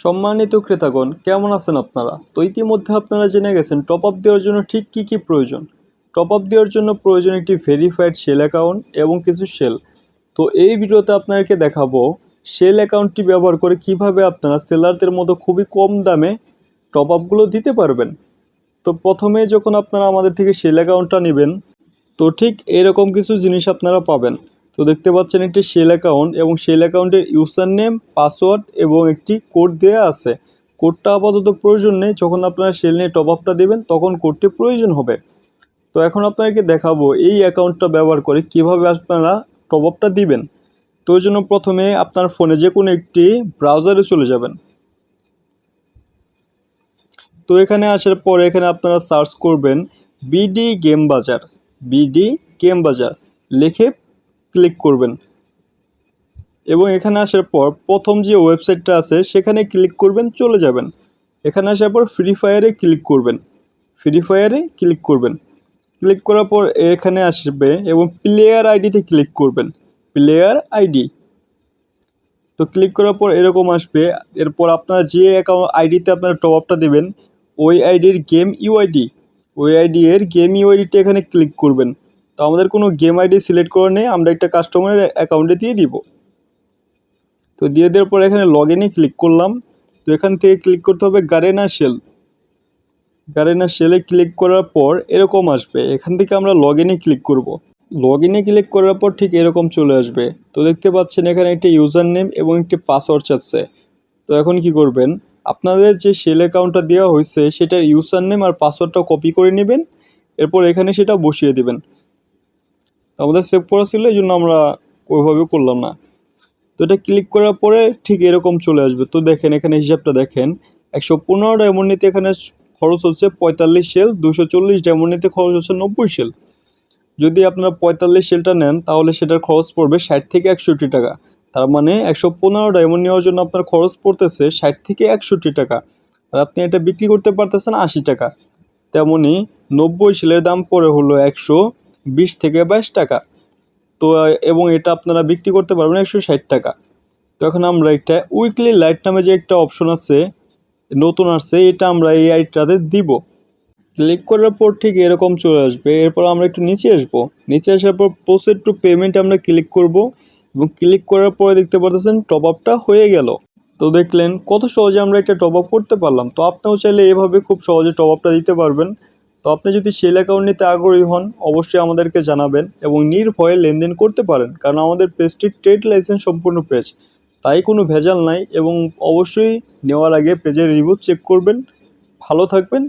সম্মানিত ক্রেতাগণ, কেমন আছেন আপনারা? তো ইতিমধ্যে আপনারা জেনে গেছেন টপ আপ দেওয়ার জন্য ঠিক কী প্রয়োজন। টপ আপ দেওয়ার জন্য প্রয়োজন একটি ভেরিফাইড সেল অ্যাকাউন্ট এবং কিছু সেল। তো এই ভিডিওতে আপনাদেরকে দেখাবো সেল অ্যাকাউন্টটি ব্যবহার করে কিভাবে আপনারা সেলারদের মতো খুবই কম দামে টপ আপগুলো দিতে পারবেন। তো প্রথমে যখন আপনারা আমাদের থেকে সেল অ্যাকাউন্টটা নেবেন, তো ঠিক এরকম কিছু জিনিস আপনারা পাবেন। তো দেখতে পাচ্ছেন একটি সেল অ্যাকাউন্ট এবং সেল অ্যাকাউন্টের ইউজার নেম, পাসওয়ার্ড এবং একটি কোড দেওয়া আছে। কোডটা আপাতত প্রয়োজন নেই, যখন আপনারা সেল নিয়ে টপ আপটা দেবেন তখন কোডটি প্রয়োজন হবে। তো এখন আপনাদেরকে দেখাবো এই অ্যাকাউন্টটা ব্যবহার করে কিভাবে আপনারা টপ আপটা দিবেন। তো ওই জন্য প্রথমে আপনার ফোনে যে কোনো একটি ব্রাউজারে চলে যাবেন। তো এখানে আসার পরে এখানে আপনারা সার্চ করবেন বিডি গেম বাজার। বিডি গেম বাজার লিখে ক্লিক করবেন এবং এখানে আসার পর প্রথম যে ওয়েবসাইটটা আছে সেখানে ক্লিক করবেন, চলে যাবেন। এখানে আসার পর ফ্রি ফায়ারে ক্লিক করবেন। ফ্রি ফায়ারে ক্লিক করবেন, ক্লিক করার পর এখানে আসবে এবং প্লেয়ার আইডিতে ক্লিক করবেন। প্লেয়ার আইডি, তো ক্লিক করার পর এরকম আসবে। এরপর আপনারা যে অ্যাকাউন্ট আইডিতে আপনারা টপ আপটা দেবেন ওই আইডির গেম ইউআইডি, ওই আইডি এর গেম ইউআইডিটা এখানে ক্লিক করবেন। তো আমাদের কোনো গেম আইডি সিলেক্ট করে নেই, আমরা একটা কাস্টমারের অ্যাকাউন্টে দিয়ে দিব। তো দিয়ে দেওয়ার পর এখানে লগ ইনে ক্লিক করলাম। তো এখান থেকে ক্লিক করতে হবে গারেনা সেল। গারেনা সেলে ক্লিক করার পর এরকম আসবে, এখান থেকে আমরা লগ ইনে ক্লিক করব। লগ ইনে ক্লিক করার পর ঠিক এরকম চলে আসবে। তো দেখতে পাচ্ছেন এখানে একটি ইউজার নেম এবং একটি পাসওয়ার্ড চাচ্ছে। তো এখন কি করবেন, আপনাদের যে সেল অ্যাকাউন্টটা দেওয়া হয়েছে সেটার ইউজার নেম আর পাসওয়ার্ডটা কপি করে নেবেন, এরপর এখানে সেটা বসিয়ে দেবেন। তো আমাদের সেভ করা ছিল, এই জন্য আমরা ওইভাবে করলাম না। তো এটা ক্লিক করার পরে ঠিক এরকম চলে আসবে। তো দেখেন এখানে হিসাবটা দেখেন, 115 ডায়মন্ড নিতে এখানে খরচ হচ্ছে 45 সেল, 240 ডায়মন্ড নিতে খরচ হচ্ছে 90 সেল। যদি আপনারা 45 সেলটা নেন তাহলে সেটার খরচ পড়বে 60 থেকে 61 টাকা। তার মানে 115 ডায়মন্ড নেওয়ার জন্য আপনার খরচ পড়তেছে 60 থেকে 61 টাকা, আর আপনি এটা বিক্রি করতে পারতেছেন 80 টাকা। তেমনি 90 সেলের দাম পড়ে হলো 120 থেকে 22 টাকা। তো এবং এটা আপনারা বিক্রি করতে পারবেন 160 টাকা। তো এখন আমরা একটা উইকলি লাইট নামে যে একটা অপশন আছে নতুন আসছে, এটা আমরা এই আইডিটাতে দিব। ক্লিক করার পর ঠিক এরকম চলে আসবে। এরপর আমরা একটু নিচে আসবো, নিচে আসার পর প্রসিড টু পেমেন্ট আমরা ক্লিক করব এবং ক্লিক করার পরে দেখতে পাচ্ছেন টপ আপটা হয়ে গেল। তো দেখলেন কত সহজে আমরা একটা টপ আপ করতে পারলাম। তো আপনিও চাইলে এভাবে খুব সহজে টপ আপটা দিতে পারবেন। তো আপনি যদি সেল অ্যাকাউন্ট নিতে আগ্রহী হন অবশ্যই আমাদেরকে জানাবেন এবং নির্ভয়ে লেনদেন করতে পারেন, কারণ আমাদের পেজটি ট্রেড লাইসেন্স সম্পূর্ণ পেজ, তাই কোনো ভেজাল নাই। এবং অবশ্যই নেওয়ার আগে পেজের রিভিউ চেক করবেন। ভালো থাকবেন।